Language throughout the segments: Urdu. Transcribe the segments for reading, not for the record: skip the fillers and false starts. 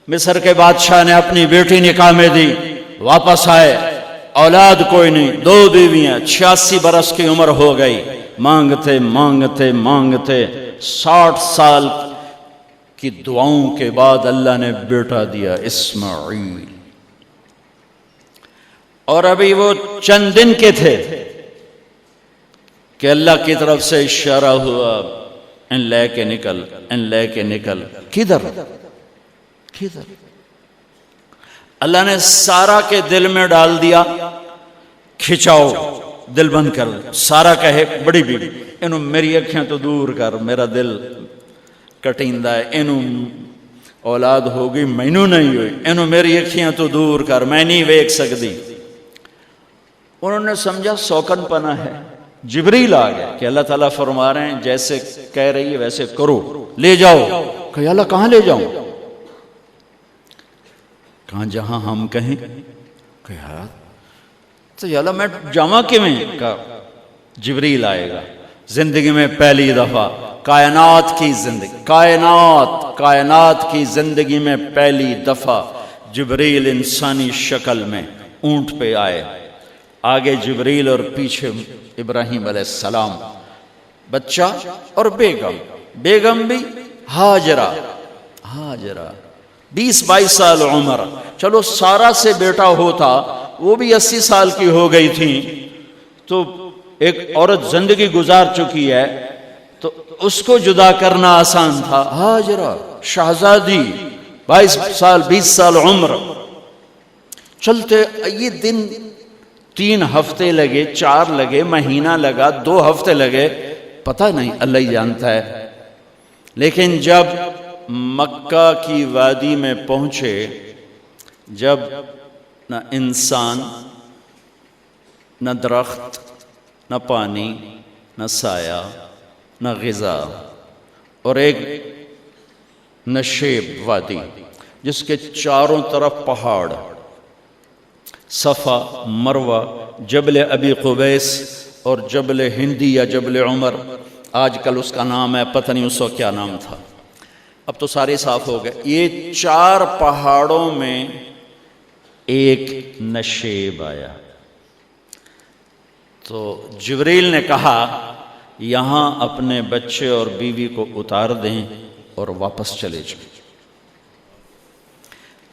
مصر کے بادشاہ نے اپنی بیٹی نکاح میں دی، واپس آئے، اولاد کوئی نہیں، 2 بیویاں، 86 برس کی عمر ہو گئی، مانگتے مانگتے مانگتے 60 سال کی دعاؤں کے بعد اللہ نے بیٹا دیا، اسماعیل۔ اور ابھی وہ چند دن کے تھے کہ اللہ کی طرف سے اشارہ ہوا، ان لے کے نکل، ان لے کے نکل۔ کدھر؟ اللہ نے سارا کے دل میں ڈال دیا، کھچاؤ، دل بند کر دیا۔ سارا کہے بڑی بیوی، انہوں میری اکھیاں تو دور کر، میرا دل کٹیندہ ہے، انہوں اولاد ہوگی مینوں نہیں ہوئی، انہوں میری اکھیاں تو دور کر، میں نہیں ویکھ سکتی۔ انہوں نے سمجھا سوکن پنا ہے۔ جبریل آ گیا کہ اللہ تعالیٰ فرما رہے ہیں جیسے کہہ رہی ہے ویسے کرو، لے جاؤ۔ کہ اللہ کہاں لے جاؤں؟ کہاں جہاں ہم کہیں۔ کہ یار تو اللہ میں جاواں کیویں؟ کہا جبریل آئے گا زندگی میں پہلی دفعہ، کائنات کی زندگی میں پہلی دفعہ جبریل انسانی شکل میں اونٹ پہ آئے، آگے جبریل اور پیچھے ابراہیم علیہ السلام، بچہ اور بیگم بھی ہاجرہ 20-22 سال عمر۔ چلو سارا سے بیٹا ہوتا، وہ بھی 80 سال کی ہو گئی تھی، تو ایک عورت زندگی گزار چکی ہے تو اس کو جدا کرنا آسان تھا۔ ہاجرہ شہزادی 22 سال 20 سال عمر۔ چلتے یہ دن 3 ہفتے لگے، 4 لگے، مہینہ لگا، 2 ہفتے لگے، پتہ نہیں، اللہ ہی جانتا ہے۔ لیکن جب مکہ کی وادی میں پہنچے، جب نہ انسان، نہ درخت، نہ پانی، نہ سایہ، نہ غذا، اور ایک نشیب وادی جس کے چاروں طرف پہاڑ، صفا، مروہ، جبل ابی قبیس اور جبل ہندی یا جبل عمر، آج کل اس کا نام ہے، پتہ نہیں اس وقت کیا نام تھا، اب تو سارے صاف ہو گئے۔ یہ 4 پہاڑوں میں ایک نشیب آیا، تو جبریل نے کہا یہاں اپنے بچے اور بیوی کو اتار دیں اور واپس چلے جائیں۔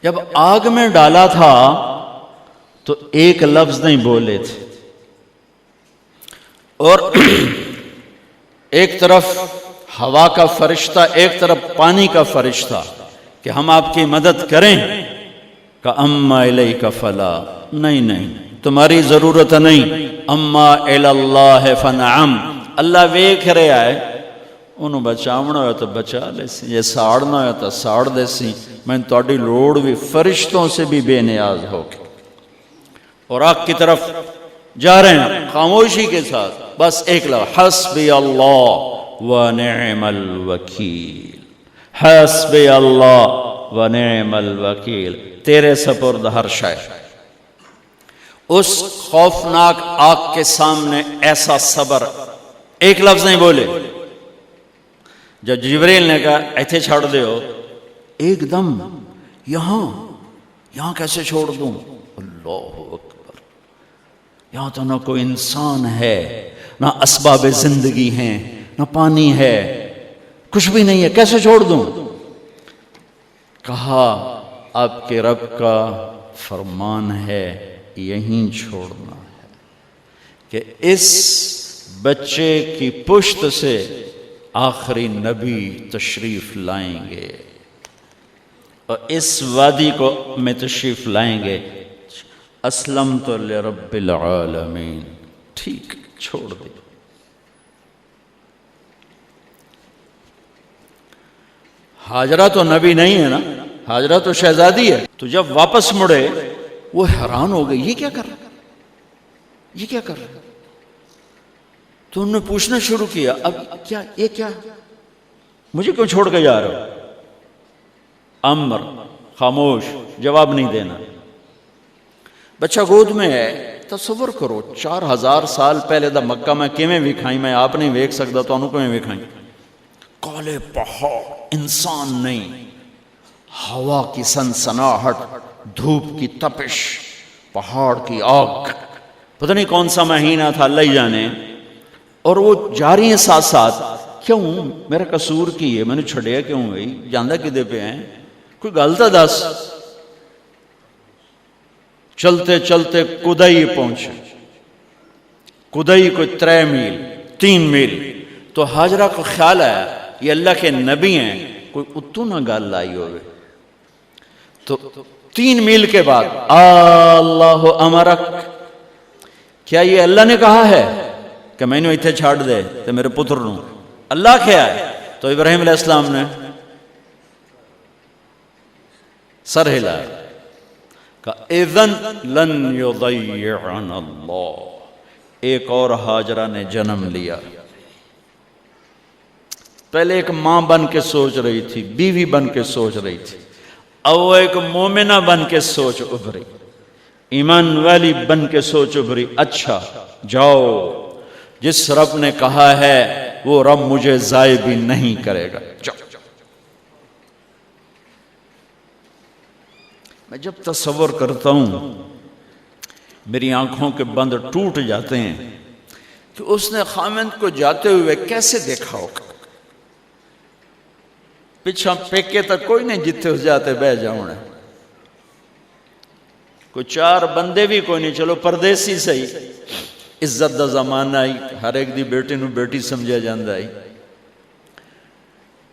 جب آگ میں ڈالا تھا تو ایک لفظ نہیں بولے تھے، اور ایک طرف ہوا کا فرشتہ، ایک طرف پانی کا فرشتہ کہ ہم آپ کی مدد کریں، کہ اما الیک فلا، نہیں تمہاری ضرورت نہیں، اما الاللہ فنعم، اللہ ویکھ رہا ہے، انہوں بچاونا ہویا تو بچا لے سی، یہ ساڑنا ہویا تو ساڑ دے سی، میں تہاڈی لوڑ بھی فرشتوں سے بھی بے نیاز ہو کے۔ اور آگ کی طرف جا رہے ہیں خاموشی کے ساتھ، بس ایک لفظ، حسبی اللہ ونعم الوکیل، حسبی اللہ ونعم الوکیل، تیرے سپرد ہر شے۔ اس خوفناک آگ کے سامنے ایسا صبر، ایک لفظ نہیں بولے۔ جب جبریل نے کہا ایتھے چھوڑ دے ہو، ایک دم یہاں کیسے چھوڑ دوں؟ اللہ اکبر، یہاں تو نہ کوئی انسان ہے، نہ اسباب زندگی ہیں، نہ پانی ہے، کچھ بھی نہیں ہے، کیسے چھوڑ دوں؟ کہا آپ کے رب کا فرمان ہے یہیں چھوڑنا ہے، کہ اس بچے کی پشت سے آخری نبی تشریف لائیں گے اور اس وادی کو میں تشریف لائیں گے۔ اسلمت لرب العالمین، ٹھیک چھوڑ دے۔ ہاجرہ تو نبی نہیں ہے نا، ہاجرہ تو شہزادی ہے۔ تو جب واپس مڑے وہ حیران ہو گئی، یہ کیا کر رہا، یہ کیا کر رہا؟ تو انہوں نے پوچھنا شروع کیا، اب کیا یہ کیا، مجھے کیوں چھوڑ کے جا رہا ہو؟ امر، خاموش، جواب نہیں دینا۔ بچہ گود میں ہے، تصور کرو 4000 سال پہلے دا مکہ میں کیویں وکھائیں، میں آپ نہیں ویکھ سکتا تو انہوں کیویں وکھائیں؟ کالے پہاڑ، انسان نہیں، ہوا کی سنسناہٹ، دھوپ کی تپش، پہاڑ کی آگ، پتہ نہیں کون سا مہینہ تھا اللہ ہی جانے، اور وہ جاری ہیں ساتھ ساتھ. کیوں میرا قصور کی ہے، میں نے چھڑیا کیوں گئی، جاندہ کدے پہ ہیں، کوئی غلطہ دس. چلتے چلتے کدئی پہنچے. کدئی کوئی 3 میل 3 میل. تو ہاجرہ کو خیال آیا یہ اللہ کے نبی ہیں، کوئی اتو نہ گال لائی ہوئے. تو 3 میل کے بعد اللہ امرک، کیا یہ اللہ نے کہا ہے کہ میں نے اتنے چھاڑ دے تو میرے پتر نو، اللہ کیا ہے؟ تو ابراہیم علیہ السلام نے سر ہلایا، کہا اذن لن یضیعنا اللہ. ایک اور ہاجرہ نے جنم لیا. پہلے ایک ماں بن کے سوچ رہی تھی، بیوی بن کے سوچ رہی تھی، اب وہ ایک مومنہ بن کے سوچ ابھری، ایمان والی بن کے سوچ ابھری. اچھا جاؤ، جس رب نے کہا ہے وہ رب مجھے ضائع بھی نہیں کرے گا، جاؤ. میں جب تصور کرتا ہوں میری آنکھوں کے بند ٹوٹ جاتے ہیں کہ اس نے خامند کو جاتے ہوئے کیسے دیکھا ہوگا. پچھا پیکے تک کوئی نہیں، جتے ہو جاتے بہ جاؤں، کوئی 4 بندے بھی کوئی نہیں، چلو پردیسی صحیح، عزت دا زمانہ آئی، ہر ایک دی بیٹے نو بیٹی سمجھا جاندہ آئی،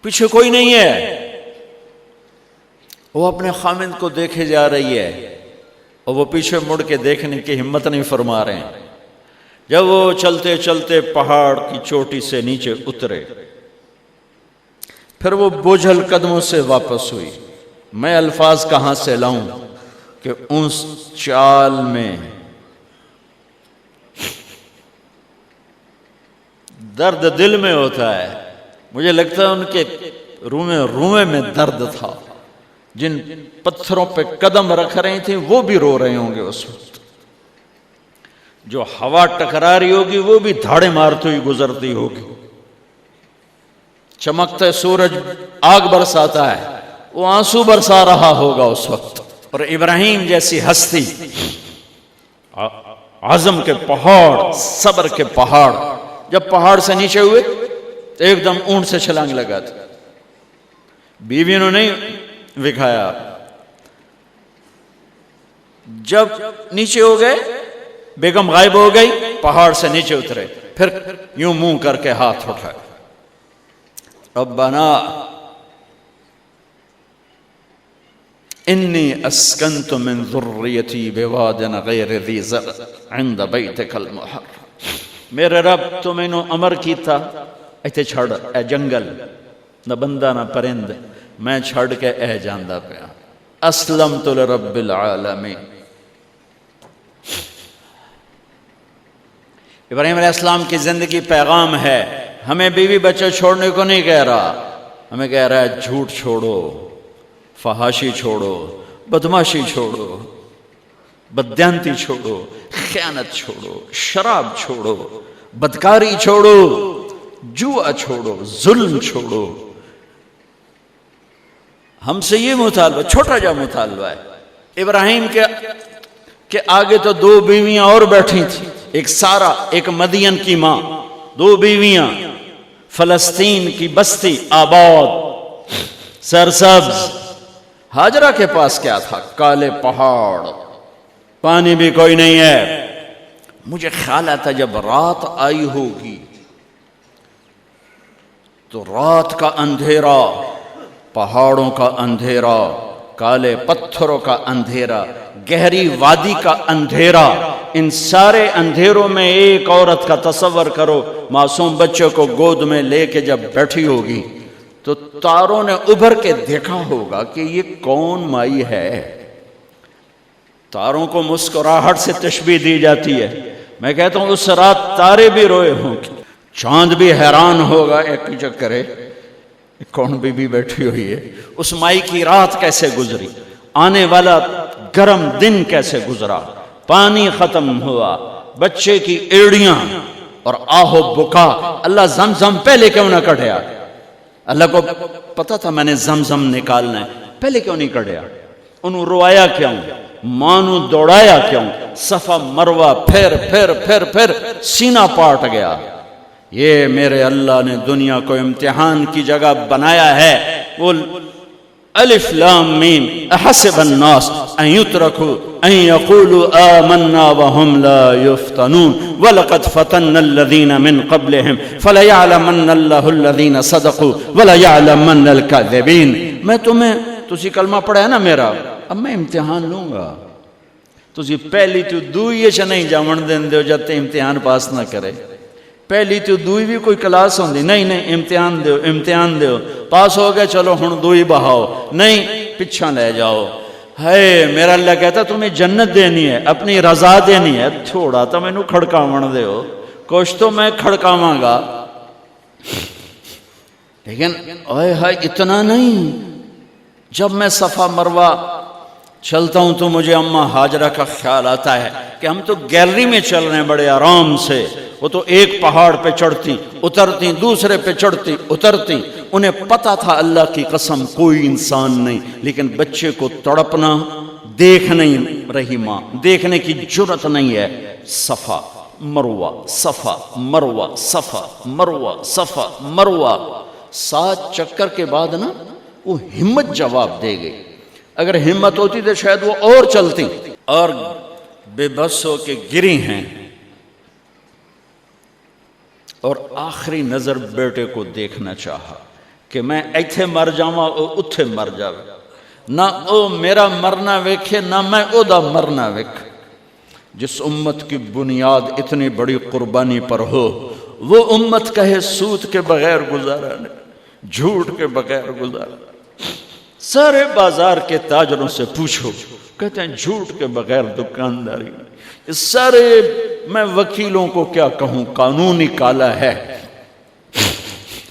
پیچھے کوئی نہیں ہے. وہ اپنے خامند کو دیکھے جا رہی ہے اور وہ پیچھے مڑ کے دیکھنے کی ہمت نہیں فرما رہے ہیں. جب وہ چلتے چلتے پہاڑ کی چوٹی سے نیچے اترے، پھر وہ بوجھل قدموں سے واپس ہوئی. میں الفاظ کہاں سے لاؤں کہ اس چال میں درد دل میں ہوتا ہے. مجھے لگتا ہے ان کے رومے میں درد تھا. جن پتھروں پہ قدم رکھ رہی تھیں وہ بھی رو رہے ہوں گے اس وقت. جو ہوا ٹکرا رہی ہوگی وہ بھی دھاڑے مارتی ہوئی گزرتی ہوگی. چمکتا سورج آگ برساتا ہے، وہ آنسو برسا رہا ہوگا اس وقت. اور ابراہیم جیسی ہستی، عزم کے پہاڑ، صبر کے پہاڑ، جب پہاڑ سے نیچے ہوئے تو ایک دم اونٹ سے چھلانگ لگا تھا. بیوی نے نہیں دکھایا. جب نیچے ہو گئے، بیگم غائب ہو گئی، پہاڑ سے نیچے اترے، پھر یوں منہ کر کے ہاتھ اٹھائے، ربنا انی اسکنت من ذریتی بواد غیر ذی زرع عند بیتک المحرم. میرے رب تو میں نے امر کی تھا ایتھے چھڑ، اے جنگل، نہ بندہ نہ پرند، میں چھڑ کے اے جاندہ پیا. اسلمت لرب العالمین. ابراہیم علیہ السلام کی زندگی پیغام ہے. ہمیں بیوی بچہ چھوڑنے کو نہیں کہہ رہا، ہمیں کہہ رہا ہے جھوٹ چھوڑو، فحاشی چھوڑو، بدماشی چھوڑو، بددیانتی چھوڑو، خیانت چھوڑو، شراب چھوڑو، بدکاری چھوڑو، جوا چھوڑو، ظلم چھوڑو. ہم سے یہ مطالبہ، چھوٹا جا مطالبہ ہے. ابراہیم کے آگے تو 2 بیویاں اور بیٹھی تھیں، ایک سارا، ایک مدین کی ماں، 2 بیویاں. فلسطین کی بستی آباد، سرسبز. ہاجرہ کے پاس کیا تھا؟ کالے پہاڑ، پانی بھی کوئی نہیں ہے. مجھے خیال آتا جب رات آئی ہوگی تو رات کا اندھیرا، پہاڑوں کا اندھیرا، کالے پتھروں کا اندھیرا، گہری وادی کا اندھیرا، ان سارے اندھیروں میں ایک عورت کا تصور کرو، معصوم بچے کو گود میں لے کے جب بیٹھی ہوگی تو تاروں نے ابھر کے دیکھا ہوگا کہ یہ کون مائی ہے. تاروں کو مسکراہٹ سے تشبیہ دی جاتی ہے. میں کہتا ہوں اس رات تارے بھی روئے ہوں گے، چاند بھی حیران ہوگا، ایک ہی چکرے کون بی بی بیٹھی ہوئی ہے. اس مائی کی رات کیسے گزری، آنے والا گرم دن کیسے گزرا، پانی ختم ہوا، بچے کی ایڑیاں اور آہو بکا. اللہ زمزم پہلے کیوں نہ کٹیا؟ اللہ کو پتا تھا میں نے زمزم نکالنا ہے. پہلے کیوں نہیں کڑیا؟ انہوں روایا کیوں؟ ماں نو دوڑایا کیوں؟ صفا مروہ پھر سینہ پاٹ گیا۔ یہ میرے اللہ نے دنیا کو امتحان کی جگہ بنایا ہے۔ وہ الف لام میم احسب الناس ان يتركوا ان يقولوا آمنا وهم لا يفتنون ولقد فتنا الذين من قبلهم فليعلمن الله الذين صدقوا وليعلمن الكاذبين۔ میں تسی کلمہ پڑھا ہے نا میرا، اب میں امتحان لوں گا۔ تسی پہلی تو دوئی چ نہیں جاون دین دیو جب تے امتحان پاس نہ کرے۔ پہلی تو دوئی بھی کوئی کلاس ہوندی نہیں، امتحان دیو پاس ہو گئے چلو ہن دوئی بہاؤ، نہیں پچھا لے جاؤ۔ ہے میرا اللہ کہتا تمہیں جنت دینی ہے، اپنی رضا دینی ہے، تھوڑا تو مینوں کھڑکاون دیو، کچھ تو میں کھڑکاواں گا، لیکن اوئے ہائے اتنا نہیں۔ جب میں صفا مروہ چلتا ہوں تو مجھے اماں ہاجرہ کا خیال آتا ہے کہ ہم تو گیلری میں چل رہے ہیں بڑے آرام سے، وہ تو ایک پہاڑ پہ چڑھتی اترتی، دوسرے پہ چڑھتی اترتی، انہیں پتا تھا اللہ کی قسم کوئی انسان نہیں، لیکن بچے کو تڑپنا دیکھ نہیں رہی ماں، دیکھنے کی جرت نہیں ہے۔ صفا مروہ صفا مروہ صفا مروہ صفا مروہ، 7 چکر کے بعد نا وہ ہمت جواب دے گئی۔ اگر ہمت ہوتی تو شاید وہ اور چلتی، اور بے بس ہو کے گری ہیں، اور آخری نظر بیٹے کو دیکھنا چاہا کہ میں ایتھے مر جاواں او اتھے مر جاوے، نہ او میرا مرنا ویکھے نہ میں او دا مرنا ویکھ۔ جس امت کی بنیاد اتنی بڑی قربانی پر ہو، وہ امت کہے سود کے بغیر گزارا نہیں، جھوٹ کے بغیر گزارا۔ سارے بازار کے تاجروں سے پوچھو، کہتے ہیں جھوٹ کے بغیر دکانداری نہیں۔ اس سارے میں وکیلوں کو کیا کہوں، قانون ہی کالا ہے،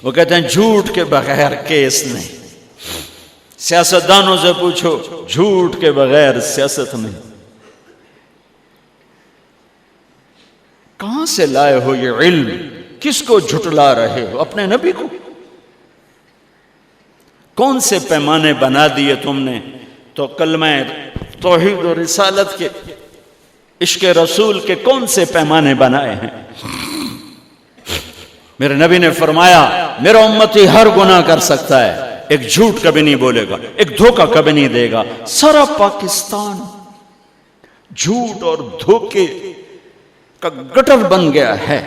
وہ کہتے ہیں جھوٹ کے بغیر کیس نہیں۔ سیاستدانوں سے پوچھو، جھوٹ کے بغیر سیاست نہیں۔ کہاں سے لائے ہو یہ علم؟ کس کو جھٹلا رہے ہو؟ اپنے نبی کو؟ کون سے پیمانے بنا دیے تم نے؟ تو کلمہ توحید و رسالت کے، عشق رسول کے کون سے پیمانے بنائے ہیں؟ میرے نبی نے فرمایا میرا امتی ہر گناہ کر سکتا ہے، ایک جھوٹ کبھی نہیں بولے گا، ایک دھوکہ کبھی نہیں دے گا۔ سارا پاکستان جھوٹ اور دھوکے کا گٹر بن گیا ہے۔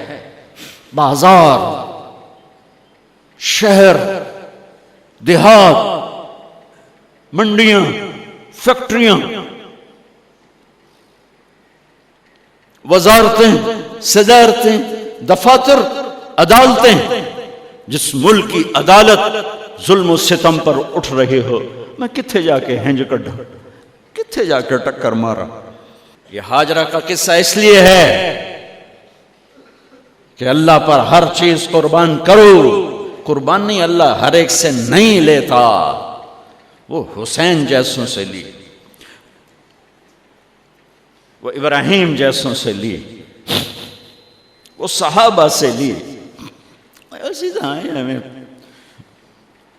بازار، شہر، دیہات، منڈیاں، فیکٹریاں، وزارتیں، صدارتیں، دفاتر، عدالتیں، جس ملک کی عدالت ظلم و ستم پر اٹھ رہے ہو، میں کتھے جا کے ہنج کڈھا، کتھے جا کے ٹکر مارا۔ یہ ہاجرہ کا قصہ اس لیے ہے کہ اللہ پر ہر چیز قربان کرو۔ قربان نہیں، اللہ ہر ایک سے نہیں لیتا، وہ حسین جیسوں سے لی، وہ ابراہیم جیسوں سے لی، وہ صحابہ سے لی۔ ایسی ہمیں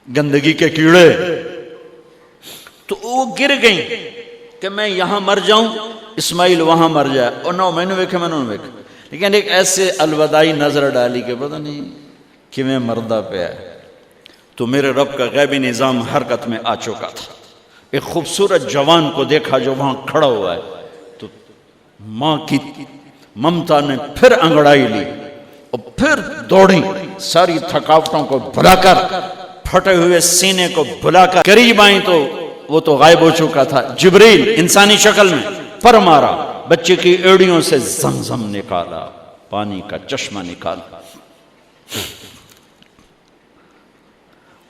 گندگی کے کیڑے، تو وہ گر گئیں کہ میں یہاں مر جاؤں، اسماعیل وہاں مر جائے، اور نہ میں نے ویکھے میں نے ویکھے، لیکن ایک ایسے الوداعی نظر ڈالی کہ پتہ نہیں کہ میں مردہ پہ ہے، تو میرے رب کا غیبی نظام حرکت میں آ چکا تھا۔ ایک خوبصورت جوان کو دیکھا جو وہاں کھڑا ہوا ہے، تو ماں کی ممتا نے پھر انگڑائی لی اور پھر دوڑی، ساری تھکاوٹوں کو بھلا کر، پھٹے ہوئے سینے کو بھلا کر قریب آئیں تو وہ تو غائب ہو چکا تھا۔ جبریل انسانی شکل میں پر مارا، بچے کی ایڑیوں سے زمزم نکالا، پانی کا چشمہ نکالا،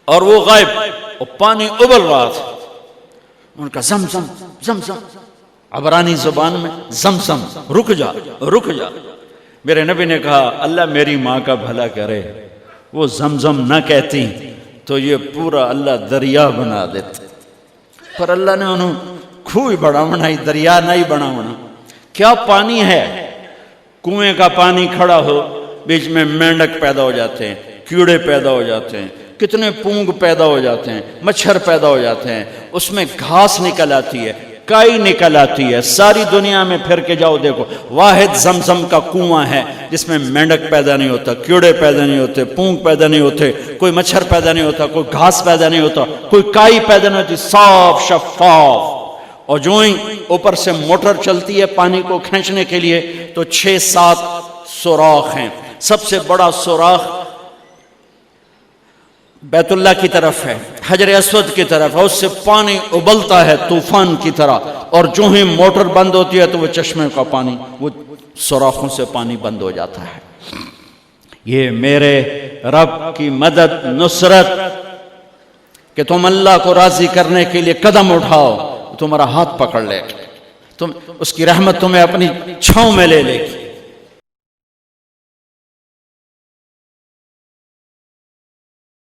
اور وہ غائب، اور پانی ابل رہا تھا۔ ان کا زمزم زمزم، عبرانی زبان میں زمزم، رک جا رک جا۔ میرے نبی نے کہا اللہ میری ماں کا بھلا کرے، وہ زمزم نہ کہتی تو یہ پورا اللہ دریا بنا دیتے، پر اللہ نے انہوں کھوئی بڑا بنائی، دریا نہیں بنا بنا۔ کیا پانی ہے؟ کنویں کا پانی کھڑا ہو، بیچ میں مینڈک پیدا ہو جاتے ہیں، کیڑے پیدا ہو جاتے ہیں، کتنے پونگ پیدا ہو جاتے ہیں، مچھر پیدا ہو جاتے ہیں، اس میں گھاس نکل آتی ہے، کائی نکل آتی ہے، ساری دنیا میں پھر کے جاؤ دیکھو، واحد زمزم کا کنواں ہے جس میں مینڈک پیدا نہیں ہوتا، کیڑے پیدا نہیں ہوتے، پونگ پیدا نہیں ہوتے، کوئی مچھر پیدا نہیں ہوتا، کوئی گھاس پیدا نہیں ہوتا، کوئی کائی پیدا نہیں ہوتی، صاف شفاف. اور جو ہی اوپر سے موٹر چلتی ہے پانی کو کھینچنے کے لیے تو 6-7 سوراخ ہیں. سب سے بڑا سوراخ بیت اللہ کی طرف ہے، حجر اسود کی طرف ہے، اس سے پانی ابلتا ہے طوفان کی طرح، اور جو ہی موٹر بند ہوتی ہے تو وہ چشمے کا پانی، وہ سوراخوں سے پانی بند ہو جاتا ہے. یہ میرے رب کی مدد، نصرت، کہ تم اللہ کو راضی کرنے کے لیے قدم اٹھاؤ، تمہارا ہاتھ پکڑ لے، تم اس کی رحمت تمہیں اپنی چھاؤں میں لے لے گی.